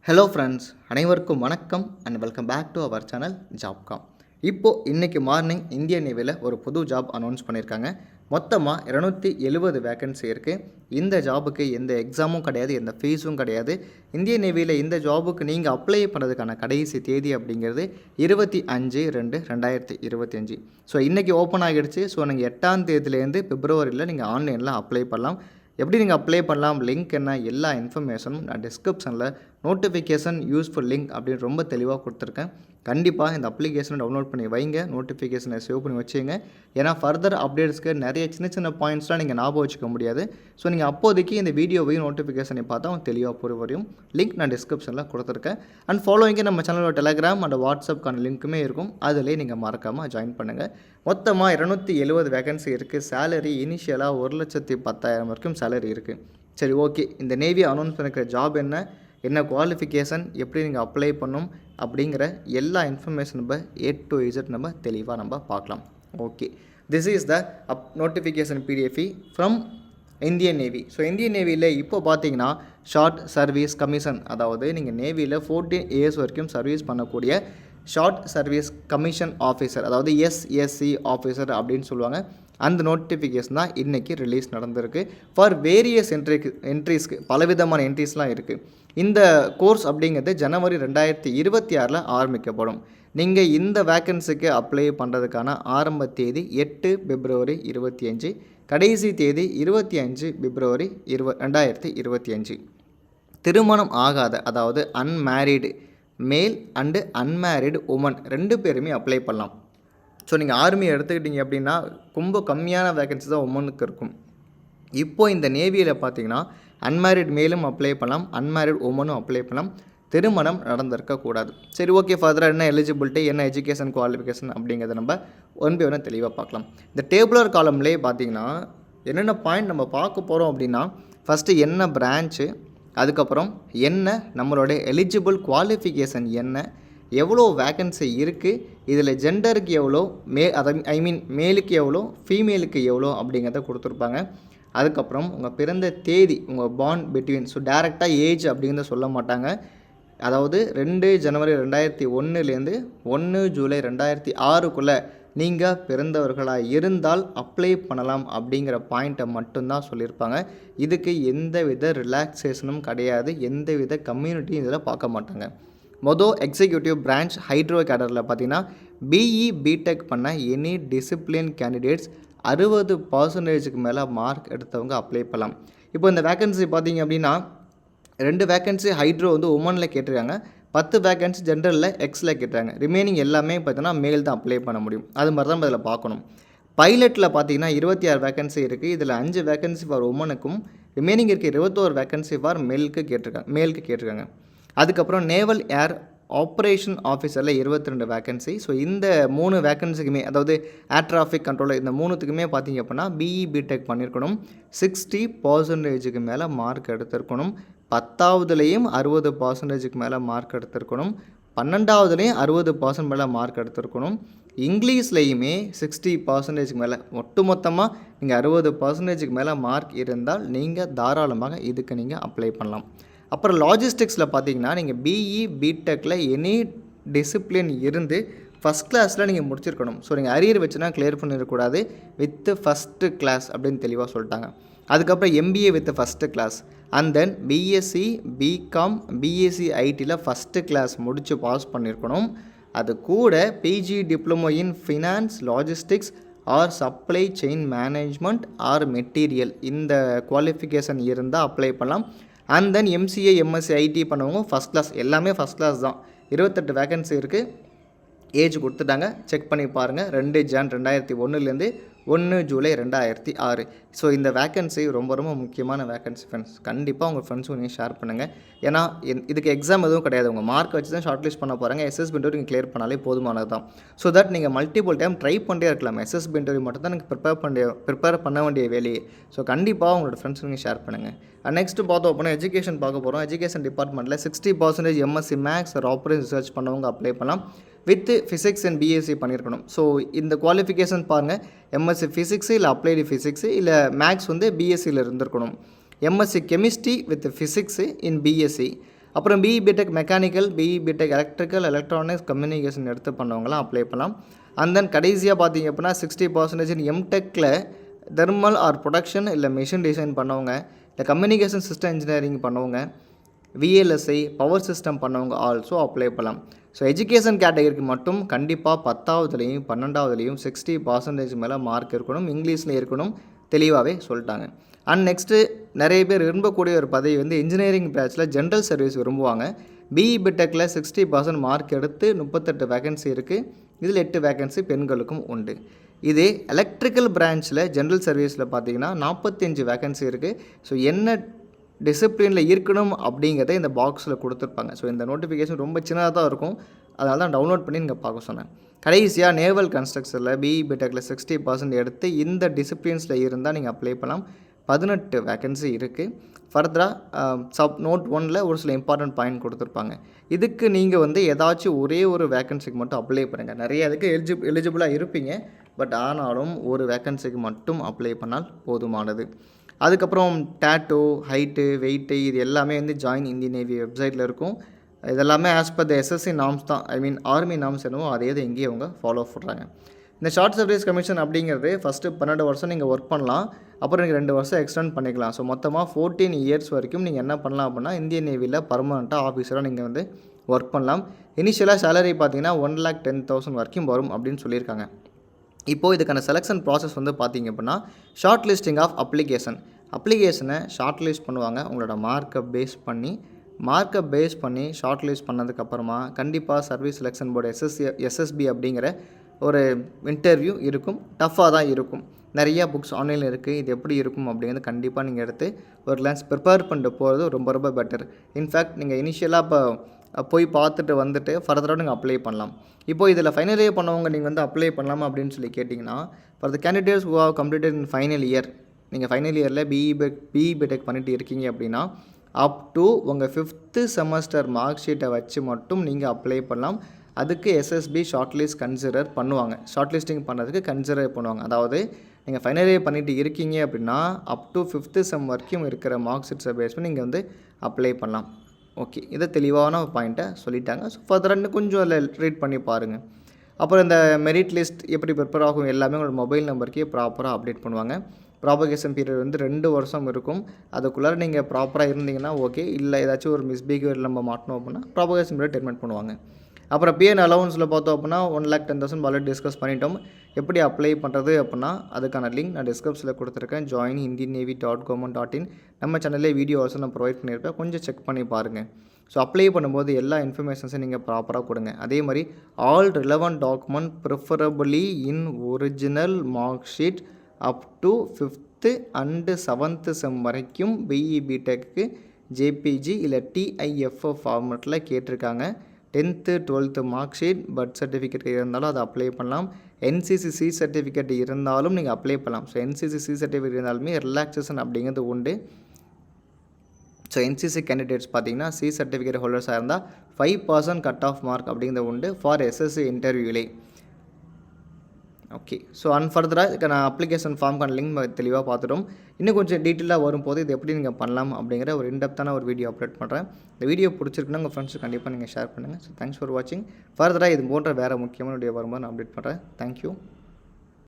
Hello friends, அனைவருக்கும் வணக்கம் and welcome back to our channel Jobcom. இன்றைக்கி மார்னிங் இந்தியன் நேவியில் ஒரு புது ஜாப் அனௌன்ஸ் பண்ணியிருக்காங்க. மொத்தமாக 270 வேக்கன்சி இருக்குது. இந்த ஜாபுக்கு எந்த எக்ஸாமும் கிடையாது, எந்த ஃபீஸும் கிடையாது. இந்தியன் நேவியில் இந்த ஜாபுக்கு நீங்கள் அப்ளை பண்ணுறதுக்கான கடைசி தேதி அப்படிங்கிறது 25/2/2025. ஸோ இன்றைக்கி ஓப்பன் ஆகிடுச்சு. ஸோ நீங்கள் 8ஆம் தேதியிலேருந்து பிப்ரவரியில் நீங்கள் ஆன்லைனில் அப்ளை பண்ணலாம். எப்படி நீங்கள் அப்ளை பண்ணலாம், லிங்க் என்ன, எல்லா இன்ஃபர்மேஷனும் நான் டிஸ்கிரிப்ஷனில் நோட்டிஃபிகேஷன் யூஸ்ஃபுல் லிங்க் அப்படின்னு ரொம்ப தெளிவாக கொடுத்துருக்கேன். கண்டிப்பாக இந்த அப்ளிகேஷனை டவுன்லோட் பண்ணி வைங்க, நோட்டிஃபிகேஷனை சேவ் பண்ணி வச்சுங்க. ஏன்னா ஃபர்தர் அப்டேட்ஸ்க்கு நிறைய சின்ன சின்ன பாயிண்ட்ஸ்லாம் நீங்கள் ஞாபகம் வச்சுக்க முடியாது. ஸோ நீங்கள் அப்போதைக்கு இந்த வீடியோவையும் நோட்டிஃபிகேஷனை பார்த்தா தெளிவாக புரியும். லிங்க் நான் டிஸ்கிரிப்ஷனில் கொடுத்துருக்கேன். அண்ட் ஃபாலோவிங்க நம்ம சேனலோட டெலகிராம் அண்ட் வாட்ஸ்அப்க்கான லிங்க்குமே இருக்கும். அதிலே நீங்கள் மறக்காமல் ஜாயின் பண்ணுங்கள். மொத்தமாக 270 வேகன்சி இருக்குது. சேலரி இனிஷியலாக 1,10,000 வரைக்கும் சேலரி இருக்குது. சரி, ஓகே. இந்த நேவி அனௌன்ஸ் பண்ணிக்கிற ஜாப் என்ன குவாலிஃபிகேஷன், எப்படி நீங்கள் அப்ளை பண்ணும் அப்படிங்கிற எல்லா இன்ஃபர்மேஷன் நம்ம A to Z நம்ம தெளிவாக பார்க்கலாம். Okay, this is the notification PDF from Indian Navy. So Indian நேவியில் இப்போ பார்த்தீங்கன்னா ஷார்ட் சர்வீஸ் கமிஷன், அதாவது நீங்கள் நேவியில் 14 years வரைக்கும் சர்வீஸ் பண்ணக்கூடிய ஷார்ட் சர்வீஸ் கமிஷன் ஆஃபீஸர், அதாவது SSC ஆஃபீஸர் அப்படின்னு சொல்லுவாங்க. அந்த நோட்டிஃபிகேஷன் தான் இன்றைக்கி ரிலீஸ் நடந்திருக்கு. ஃபார் வேரியஸ் என்ட்ரிஸ்க்கு பலவிதமான என்ட்ரிஸ்லாம் இருக்குது. இந்த கோர்ஸ் அப்படிங்கிறது ஜனவரி 2026 ஆரம்பிக்கப்படும். நீங்கள் இந்த வேக்கன்சிக்கு அப்ளை பண்ணுறதுக்கான ஆரம்ப தேதி 8 பிப்ரவரி 2025, கடைசி தேதி 25 பிப்ரவரி 2025. திருமணம் ஆகாத, அதாவது அன்மேரிடு மேல் அண்டு அன்மேரிடு உமன் 2 பேருமே அப்ளை பண்ணலாம். ஸோ நீங்கள் ஆர்மியை எடுத்துக்கிட்டிங்க அப்படின்னா ரொம்ப கம்மியான வேகன்சி தான் உமனுக்கு இருக்கும். இப்போது இந்த நேவியில் பார்த்தீங்கன்னா அன்மேரிட் மேலும் அப்ளை பண்ணலாம், அன்மேரிட் உமனும் அப்ளை பண்ணலாம். திருமணம் நடந்திருக்கக்கூடாது. சரி, ஓகே. ஃபர்தராக என்ன எலிஜிபிலிட்டி, என்ன எஜுகேஷன் குவாலிஃபிகேஷன் அப்படிங்கிறத நம்ம ஒன்று தெளிவாக பார்க்கலாம். இந்த டேபுலர் காலம்லேயே பார்த்தீங்கன்னா என்னென்ன பாயிண்ட் நம்ம பார்க்க போகிறோம் அப்படின்னா, ஃபஸ்ட்டு என்ன பிரான்ச்சு, அதுக்கப்புறம் என்ன நம்மளோட எலிஜிபிள் குவாலிஃபிகேஷன் என்ன, எவ்வளோ வேக்கன்சி இருக்குது, இதில் ஜெண்டருக்கு எவ்வளோ, மேலுக்கு எவ்வளோ, ஃபீமேலுக்கு எவ்வளோ அப்படிங்கிறத கொடுத்துருப்பாங்க. அதுக்கப்புறம் உங்கள் பிறந்த தேதி, உங்கள் பார்ன் பிட்வீன், ஸோ டேரெக்டாக ஏஜ் அப்படிங்கிறத சொல்ல மாட்டாங்க. அதாவது 2 ஜனவரி 2001 1 ஜூலை 2006 நீங்கள் பிறந்தவர்களாக இருந்தால் அப்ளை பண்ணலாம் அப்படிங்கிற பாயிண்ட்டை மட்டும்தான் சொல்லியிருப்பாங்க. இதுக்கு எந்தவித ரிலாக்ஸேஷனும் கிடையாது, எந்தவித கம்யூனிட்டியும் இதில் பார்க்க மாட்டாங்க. எக்ஸிக்யூட்டிவ் பிரான்ச் ஹைட்ரோ கேடரில் பார்த்தீங்கன்னா BE BTech பண்ண எனி டிசிப்ளின் கேண்டிடேட்ஸ் 60% மேலே மார்க் எடுத்தவங்க அப்ளை பண்ணலாம். இப்போ இந்த வேக்கன்சி பார்த்தீங்க அப்படின்னா 2 வேக்கன்சி ஹைட்ரோ உமனில் கேட்டிருக்காங்க, 10 வேக்கன்சி ஜென்ரலில் எக்ஸில் கேட்டுறாங்க. ரிமைனிங் எல்லாமே பார்த்தீங்கன்னா மேல் தான் அப்ளை பண்ண முடியும். அது மாதிரி தான் இதில் பார்க்கணும். பைலட்டில் பார்த்தீங்கன்னா 26 வேக்கன்சி இருக்குது. இதில் 5 வேக்கன்சி ஃபார் உமனுக்கும், ரிமைனிங் இருக்க 21 வேக்கன்சி ஃபார் மேலுக்கு கேட்டிருக்காங்க. அதுக்கப்புறம் நேவல் ஏர் ஆப்ரேஷன் ஆஃபீஸரில் 22 வேக்கன்சி. ஸோ இந்த 3 வேக்கன்சிக்குமே, அதாவது ஏர் டிராஃபிக் கண்ட்ரோலர், இந்த 3த்துக்குமே பார்த்தீங்க அப்படின்னா BE BTech பண்ணியிருக்கணும், 60% மேலே மார்க் எடுத்திருக்கணும், 10ஆவதுலேயும் 60% மேலே மார்க் எடுத்திருக்கணும், 12ஆவதுலேயும் 60% மேலே மார்க் எடுத்திருக்கணும், இங்கிலீஷ்லேயுமே 60% மேலே, ஒட்டுமொத்தமாக நீங்கள் 60% மேலே மார்க் இருந்தால் நீங்கள் தாராளமாக இதுக்கு நீங்கள் அப்ளை பண்ணலாம். அப்புறம் லாஜிஸ்டிக்ஸில் பார்த்தீங்கன்னா நீங்கள் BE BTechல எனி டிசிப்ளின் இருந்து ஃபஸ்ட் கிளாஸில் நீங்கள் முடிச்சிருக்கணும். ஸோ நீங்கள் அரியர் வச்சுனா கிளியர் பண்ணிடக்கூடாது, வித்து ஃபஸ்ட்டு கிளாஸ் அப்படின்னு தெளிவாக சொல்லிட்டாங்க. அதுக்கப்புறம் MBA with first class, and then BSc BCom BSc ITயில் ஃபஸ்ட்டு கிளாஸ் முடித்து பாஸ் பண்ணியிருக்கணும். அது கூட PG diploma in finance logistics or supply chain management or material, இந்த குவாலிஃபிகேஷன் இருந்தால் அப்ளை பண்ணலாம். And then MCA MSc IT பண்ணவங்க ஃபஸ்ட் கிளாஸ், எல்லாமே ஃபஸ்ட் கிளாஸ் தான். 28 வேக்கன்சி இருக்குது. ஏஜ் கொடுத்துட்டாங்க, செக் பண்ணி பாருங்கள். 2 ஜான் 2001 1 ஜூலை 2006. ஸோ இந்த வேக்கன்சி ரொம்ப ரொம்ப முக்கியமான வேக்கன்சி ஃப்ரெண்ட்ஸ். கண்டிப்பாக உங்கள் ஃப்ரெண்ட்ஸும் நீங்கள் ஷேர் பண்ணுங்கள். ஏன்னா இதுக்கு எக்ஸாம் எதுவும் கிடையாது, உங்கள் மார்க் வச்சு தான் ஷார்ட் லிஸ்ட் பண்ண போகிறாங்க. SSB இன்டர்வியூ நீங்கள் கிளியர் பண்ணாலே போதுமானது தான். ஸோ தட் நீங்கள் மல்டிபிள் டைம் ட்ரை பண்ணிட்டே இருக்கலாம். SSB இன்டர்வியூ மட்டும் தான் நீங்கள் ப்ரிப்பேர் பண்ண வேண்டிய வேலையே. ஸோ கண்டிப்பாக உங்களோட ஃப்ரெண்ட்ஸ் நீங்கள் ஷேர் பண்ணுங்கள். நெக்ஸ்ட்டு பார்த்தோம் அப்படின்னா எஜுகேஷன் பார்க்க போகிறோம். எஜுகேஷன் டிபார்ட்மெண்ட்டில் 60% MSc maths or operation research பண்ணவங்க அப்ளை பண்ணலாம். வித் ஃபிசிக்ஸ் அண்ட் BSc பண்ணியிருக்கணும். ஸோ இந்த குவாலிஃபிகேஷன் பாருங்கள், MSc ஃபிசிக்ஸு இல்லை அப்ளைடு ஃபிசிக்ஸு இல்லை மேக்ஸ் BScயில் இருந்திருக்கணும். MSc chemistry with physics in BSc அப்புறம் BE BTech mechanical, BE BTech electrical, electronics, communication எடுத்து பண்ணவங்களாம் அப்ளை பண்ணலாம். அண்ட் தென் கடைசியாக பார்த்தீங்க அப்படின்னா 60% எம்டெக்கில் தெர்மல் ஆர் ப்ரொடக்ஷன் இல்லை மிஷின் டிசைன் பண்ணவங்க, இல்லை கம்யூனிகேஷன் சிஸ்டம் இன்ஜினியரிங் பண்ணவங்க, விஎல்எஸ்ஐ, பவர் சிஸ்டம் பண்ணவங்க ஆல்சோ அப்ளை பண்ணலாம். ஸோ எஜுகேஷன் கேட்டகரிக்கு மட்டும் கண்டிப்பாக 10ஆவதுலேயும் 12ஆவதுலேயும் 60% மேலே மார்க் இருக்கணும், இங்கிலீஷில் இருக்கணும், தெளிவாகவே சொல்லிட்டாங்க. அண்ட் நெக்ஸ்ட்டு நிறைய பேர் விரும்பக்கூடிய ஒரு பதவி வந்து இன்ஜினியரிங் பேட்சில் ஜென்ரல் சர்வீஸ் விரும்புவாங்க. பிஇ பிடெக்கில் 60% மார்க் எடுத்து 38 வேகன்சி இருக்குது. இதில் 8 வேகன்சி பெண்களுக்கும் உண்டு. இதே எலக்ட்ரிக்கல் பிரான்ச்சில் ஜென்ரல் சர்வீஸில் பார்த்தீங்கன்னா 45 வேகன்சி இருக்குது. ஸோ என்ன டிசிப்ளினில் இருக்கணும் அப்படிங்கிறத இந்த பாக்ஸில் கொடுத்துருப்பாங்க. ஸோ இந்த நோட்டிஃபிகேஷன் ரொம்ப சின்னதாக தான் இருக்கும், அதனால தான் டவுன்லோட் பண்ணி நீங்கள் பார்க்க சொன்னேன். கடைசியாக நேவல் கன்ஸ்ட்ரக்ஷனில் பிஇ பிடெக்கில் 60% எடுத்து இந்த டிசிப்ளின்ஸில் இருந்தால் நீங்கள் அப்ளை பண்ணலாம். 18 வேகன்சி இருக்குது. ஃபர்தராக நோட் 1ல் ஒரு சில இம்பார்ட்டன்ட் பாயிண்ட் கொடுத்துருப்பாங்க. இதுக்கு நீங்கள் வந்து ஏதாச்சும் ஒரே ஒரு வேகன்சிக்கு மட்டும் அப்ளை பண்ணுங்கள். நிறைய அதுக்கு எலிஜிபிளாக இருப்பீங்க, பட் ஆனாலும் ஒரு வேகன்சிக்கு மட்டும் அப்ளை பண்ணால் போதுமானது. அதுக்கப்புறம் டேட்டோ, ஹைட்டு, வெயிட்டு இது எல்லாமே வந்து ஜாயின் இந்தியன் நேவி வெப்சைட்டில் இருக்கும். இதெல்லாமே as per the SSC norms தான், ஐ மீன் ஆர்மி நார்ம்ஸ் என்னவோ அதே தான் எங்கேயும் அவங்க ஃபாலோ பண்ணுறாங்க. இந்த ஷார்ட் சர்வீஸ் கமிஷன் அப்படிங்கிறது ஃபஸ்ட்டு 12 வருஷம் நீங்கள் ஒர்க் பண்ணலாம், அப்புறம் நீங்கள் 2 வருஷம் எக்ஸ்டெண்ட் பண்ணிக்கலாம். ஸோ மொத்தமாக 14 இயர்ஸ் வரைக்கும் நீங்கள் என்ன பண்ணலாம் அப்படின்னா இந்தியன் நேவியில் பர்மனெண்ட்டாக ஆஃபீஸராக நீங்கள் வந்து ஒர்க் பண்ணலாம். இனிஷியலாக சேலரி பார்த்தீங்கன்னா 1,10,000 வரைக்கும் வரும் அப்படின்னு சொல்லியிருக்காங்க. இப்போது இதுக்கான செலெக்ஷன் ப்ராசஸ் வந்து பார்த்திங்க அப்படின்னா ஷார்ட் லிஸ்டிங் ஆஃப் அப்ளிகேஷனை ஷார்ட் லிஸ்ட் பண்ணுவாங்க. உங்களோட மார்க்கை பேஸ் பண்ணி ஷார்ட் லிஸ்ட் பண்ணதுக்கப்புறமா கண்டிப்பாக சர்வீஸ் செலெக்ஷன் போர்டு எஸ்எஸ்பி அப்படிங்கிற ஒரு இன்டர்வியூ இருக்கும். டஃப்பாக தான் இருக்கும். நிறையா புக்ஸ் ஆன்லைனில் இருக்குது. இது எப்படி இருக்கும் அப்படிங்கிறது கண்டிப்பாக நீங்கள் எடுத்து ஒரு கிளான்ஸ் ப்ரிப்பேர் பண்ணிட்டு போகிறது ரொம்ப ரொம்ப பெட்டர். இன்ஃபேக்ட் நீங்கள் இனிஷியலாக இப்போ போய் பார்த்துட்டு வந்துட்டு ஃபர்தராக நீங்கள் அப்ளை பண்ணலாம். இப்போது இதில் ஃபைனல் இயர் பண்ணவங்க நீங்கள் வந்து அப்ளை பண்ணலாமா அப்படின்னு சொல்லி கேட்டிங்கன்னா, for the candidates who have completed in final year, நீங்கள் ஃபைனல் இயரில் பிஇ பிடெக் பண்ணிட்டு இருக்கீங்க அப்படின்னா அப் டு உங்கள் 5th செமஸ்டர் மார்க் ஷீட்டை வச்சு மட்டும் நீங்கள் அப்ளை பண்ணலாம். அதுக்கு எஸ்எஸ்பி ஷார்ட் லிஸ்ட் கன்சிடர் பண்ணுவாங்க. ஷார்ட் லிஸ்டிங் பண்ணுறதுக்கு கன்சிடர் பண்ணுவாங்க. அதாவது நீங்கள் ஃபைனல் இயர் பண்ணிட்டு இருக்கீங்க அப்படின்னா அப் டு 5th செம் வரைக்கும் இருக்கிற மார்க் ஷீட்ஸை பேஸ் பண்ணி நீங்கள் வந்து அப்ளை பண்ணலாம். ஓகே, இதை தெளிவான பாயிண்ட்டை சொல்லிட்டாங்க. ஸோ ஃபர்தராக கொஞ்சம் அதில் ரீட் பண்ணி பாருங்கள். அப்புறம் இந்த மெரிட் லிஸ்ட் எப்படி ப்ரிப்பேர் ஆகும் எல்லாமே உங்களோட மொபைல் நம்பருக்கே ப்ராப்பராக அப்டேட் பண்ணுவாங்க. ப்ராபகேஷன் பீரியட் வந்து 2 வருஷம் இருக்கும். அதுக்குள்ளார நீங்கள் ப்ராப்பராக இருந்தீங்கன்னா ஓகே, இல்லை ஏதாச்சும் ஒரு மிஸ்பிஹேவியர் நம்ம மாட்டணும் அப்படின்னா ப்ராபகேஷன் பீரியட் டெர்மினேட் பண்ணுவாங்க. அப்புறம் பிஎன் அலவன்ஸில் பார்த்தோம் அப்படின்னா 1,10,000 ஆல்ரெடி டிஸ்கஸ் பண்ணிட்டோம். எப்படி அப்ளை பண்ணுறது அப்படின்னா அதுக்கான லிங்க் நான் டிஸ்கிரிப்ஷனில் கொடுத்துருக்கேன். joinindiannavy.government.in நம்ம சேனல்லே வீடியோ ஆல்சோ நான் ப்ரொவைட் பண்ணியிருப்பேன். கொஞ்சம் செக் பண்ணி பாருங்கள். ஸோ அப்ளை பண்ணும்போது எல்லா இன்ஃபர்மேஷன்ஸையும் நீங்கள் ப்ராப்பராக கொடுங்க. அதே மாதிரி all relevant document preferably in original mark sheet up to 5th and 7th செம் வரைக்கும் பிஇ பிடெக்கு ஜேபிஜி இல்லை டிஐஎஃப்எஃப் ஃபார்மெட்டில் கேட்டிருக்காங்க. 10th 12th mark sheet, birth certificate இருந்தாலும் அதை அப்ளை பண்ணலாம். என்சிசி சர்டிஃபிகேட் இருந்தாலும் நீங்கள் அப்ளை பண்ணலாம். ஸோ என்சிசி சர்டிஃபிகேட் இருந்தாலுமே ரிலாக்ஸேஷன் அப்படிங்கிறது உண்டு. ஸோ என்சிசி கேண்டிடேட்ஸ் பார்த்தீங்கன்னா சி சர்டிஃபிகேட் ஹோல்டர்ஸாக இருந்தால் 5% கட் ஆஃப் மார்க் அப்படிங்கிறது உண்டு ஃபார் எஸ்எஸ்சி இன்டர்வியூலே. ஓகே, ஸோ ஃபர்தராக இதுக்கு நான் அப்ளிகேஷன் ஃபார்முக்கான லிங்க் தெளிவாக பார்த்துட்டோம். இன்னும் கொஞ்சம் டீட்டெயிலாக வரும்போது இது எப்படி நீங்கள் பண்ணலாம் அப்படிங்கிற ஒரு இன்டெப்த்தான ஒரு வீடியோ அப்லோட் பண்ணுறேன். இந்த வீடியோ பிடிச்சிருக்குன்னா உங்கள் ஃப்ரெண்ட்ஸுக்கு கண்டிப்பாக நீங்கள் ஷேர் பண்ணுங்கள். ஸோ தேங்க்ஸ் ஃபார் வாட்சிங். ஃபர்தராக இது போன்ற வேறு முக்கியமான வீடியோ வரும்போது நான் அப்டேட் பண்ணுறேன். தேங்க்யூ.